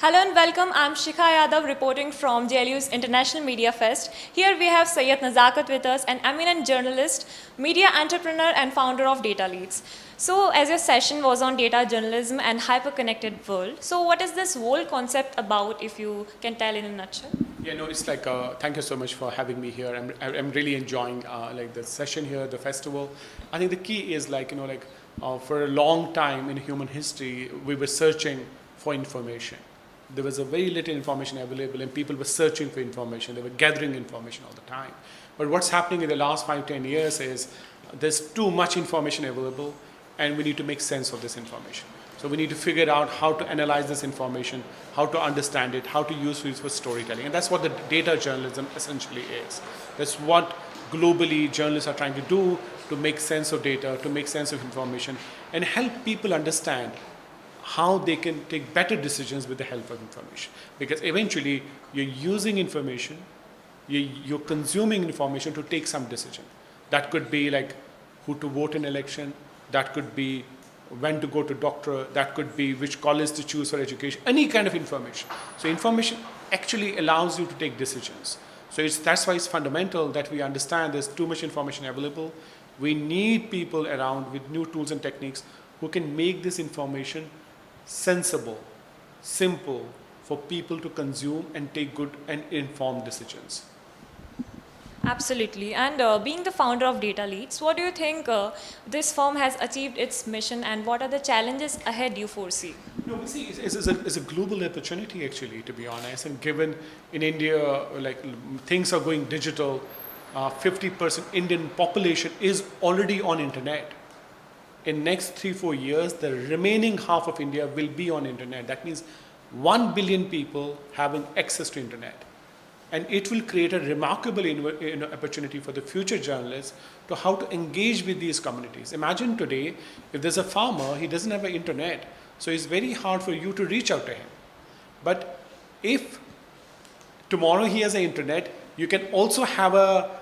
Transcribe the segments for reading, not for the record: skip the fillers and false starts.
Hello and welcome. I'm Shikha Yadav reporting from JLU's International Media Fest. Here we have Syed Nazakat with us, an eminent journalist, media entrepreneur and founder of Dataleads. So as your session was on data journalism and hyper-connected world, so what is this whole concept about, if you can tell in a nutshell? Yeah, no, it's like, thank you so much for having me here. I'm really enjoying like the session here, the festival. I think the key is for a long time in human history, we were searching for information. There was a very little information available and people were searching for information. They were gathering information all the time. But what's happening in the last 5-10 years is there's too much information available and we need to make sense of this information. So we need to figure out how to analyze this information, how to understand it, how to use it for storytelling. And that's what the data journalism essentially is. That's what globally journalists are trying to do, to make sense of data, to make sense of information, and help people understand how they can take better decisions with the help of information. Because eventually you're using information, you're consuming information to take some decision. That could be like who to vote in election, that could be when to go to doctor, that could be which college to choose for education, any kind of information. So information actually allows you to take decisions. So that's why it's fundamental that we understand there's too much information available. We need people around with new tools and techniques who can make this information sensible, simple for people to consume and take good and informed decisions. Absolutely. And being the founder of Dataleads, what do you think this firm has achieved its mission and what are the challenges ahead you foresee? No, we see it's a global opportunity actually, to be honest. And given in India, like things are going digital, 50% Indian population is already on internet. In next 3-4 years, the remaining half of India will be on internet. That means 1 billion people having access to internet. And it will create a remarkable opportunity for the future journalists to how to engage with these communities. Imagine today, if there's a farmer, he doesn't have an internet, so it's very hard for you to reach out to him. But if tomorrow he has an internet, you can also have a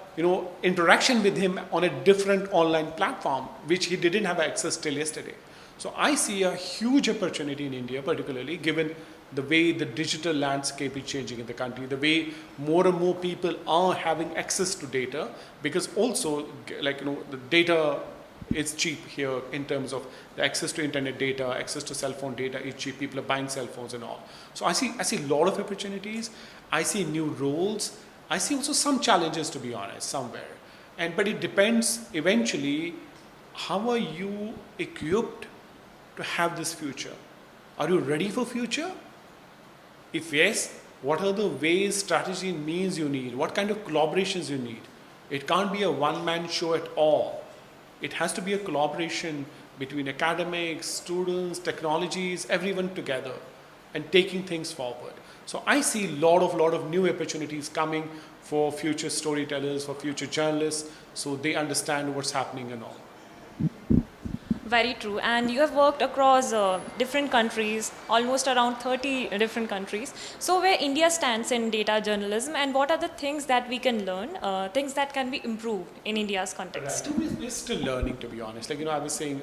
interaction with him on a different online platform, which he didn't have access till yesterday. So I see a huge opportunity in India, particularly given the way the digital landscape is changing in the country, the way more and more people are having access to data, because also the data is cheap here in terms of the access to internet data, access to cell phone data is cheap. People are buying cell phones and all. So I see a lot of opportunities. I see new roles. I see also some challenges, to be honest, somewhere. But it depends eventually, how are you equipped to have this future? Are you ready for future? If yes, what are the ways, strategy, and means you need? What kind of collaborations you need? It can't be a one-man show at all. It has to be a collaboration between academics, students, technologies, everyone together and taking things forward. So I see a lot of new opportunities coming for future storytellers, for future journalists, so they understand what's happening and all. Very true. And you have worked across different countries, almost around 30 different countries. So where India stands in data journalism and what are the things that we can learn, things that can be improved in India's context? Right. We're still learning, to be honest. I was saying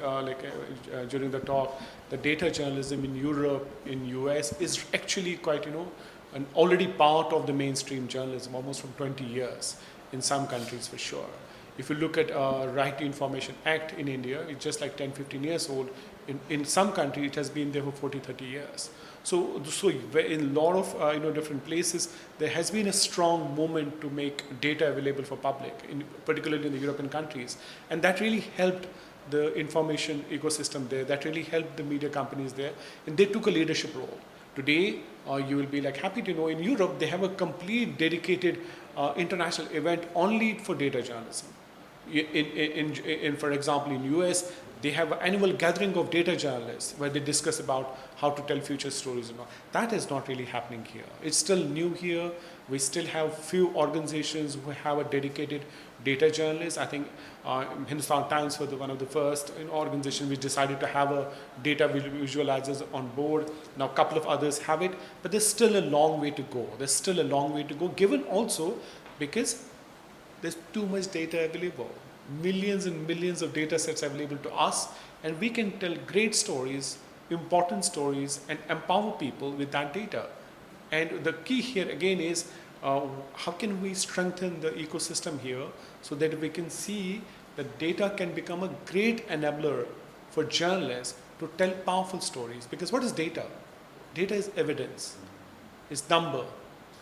during the talk, the data journalism in Europe, in US is actually quite, an already part of the mainstream journalism, almost from 20 years in some countries for sure. If you look at Right to Information Act in India, it's just like 10-15 years old. In some countries, it has been there for 40-30 years. So in a lot of different places, there has been a strong movement to make data available for public, particularly in the European countries. And that really helped the information ecosystem there. That really helped the media companies there. And they took a leadership role. Today, you will be happy to know in Europe, they have a complete dedicated international event only for data journalism. For example, in US, they have an annual gathering of data journalists where they discuss about how to tell future stories and all. That is not really happening here. It's still new here. We still have few organizations who have a dedicated data journalist. I think Hindustan Times was one of the first organizations which decided to have a data visualizers on board. Now a couple of others have it, but there's still a long way to go. There's still a long way to go, given also because there's too much data available. Millions and millions of data sets available to us, and we can tell great stories important stories and empower people with that data. And the key here again is how can we strengthen the ecosystem here so that we can see that data can become a great enabler for journalists to tell powerful stories. Because what is data? Data is evidence, it's number.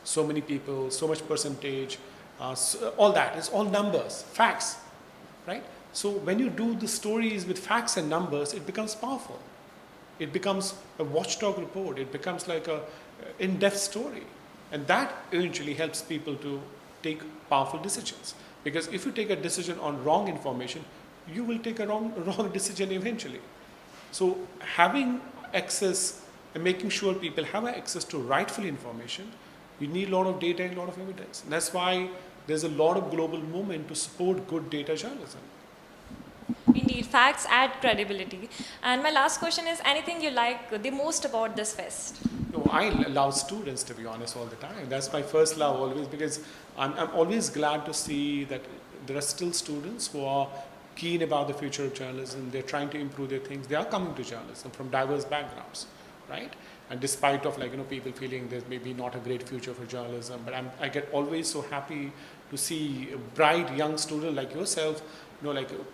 So many people, so much percentage, all that. It's all numbers, facts, right? So when you do the stories with facts and numbers, it becomes powerful. It becomes a watchdog report. It becomes like a in-depth story. And that eventually helps people to take powerful decisions. Because if you take a decision on wrong information, you will take a wrong decision eventually. So having access and making sure people have access to rightful information, you need a lot of data and a lot of evidence. And that's why there's a lot of global movement to support good data journalism. Indeed, facts add credibility. And my last question is, anything you like the most about this fest? No, I love students, to be honest, all the time. That's my first love always, because I'm always glad to see that there are still students who are keen about the future of journalism. They're trying to improve their things. They are coming to journalism from diverse backgrounds, right? And despite of people feeling there's maybe not a great future for journalism, but I get always so happy to see a bright young student like yourself,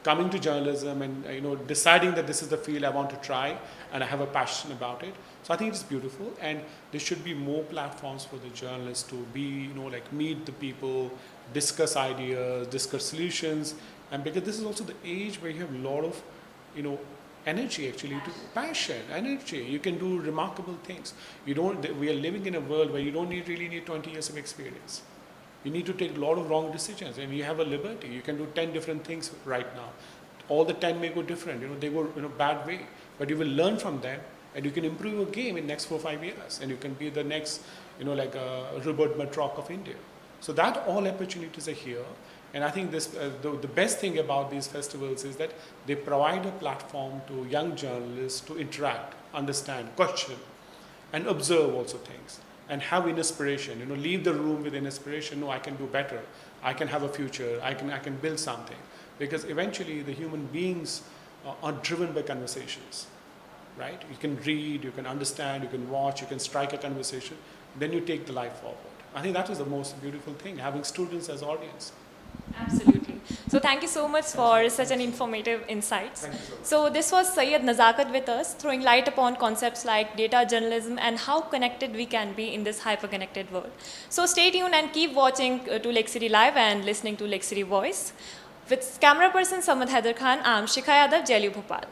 coming to journalism and deciding that this is the field I want to try and I have a passion about it. So I think it's beautiful, and there should be more platforms for the journalists to be, meet the people, discuss ideas, discuss solutions, and because this is also the age where you have a lot of, energy actually, to passion, energy. You can do remarkable things. We are living in a world where you don't really need 20 years of experience. You need to take a lot of wrong decisions, and you have a liberty. You can do 10 different things right now. All the 10 may go different, they go in a bad way, but you will learn from them, and you can improve your game in next 4 or 5 years, and you can be the next, Robert Matrock of India. So that all opportunities are here. And I think this, the best thing about these festivals is that they provide a platform to young journalists to interact, understand, question, and observe also things, and have inspiration. Leave the room with inspiration. No, I can do better. I can have a future. I can build something. Because eventually the human beings are driven by conversations, right? You can read, you can understand, you can watch, you can strike a conversation. Then you take the life forward. I think that is the most beautiful thing, having students as audience. Absolutely. So thank you so much for such an informative insights. Thank you so much. So this was Syed Nazakat with us, throwing light upon concepts like data journalism and how connected we can be in this hyper-connected world. So stay tuned and keep watching to Lakecity Live and listening to Lakecity Voice. With camera person Samad Haider Khan, I'm Shikha Yadav, JLU Bhopal.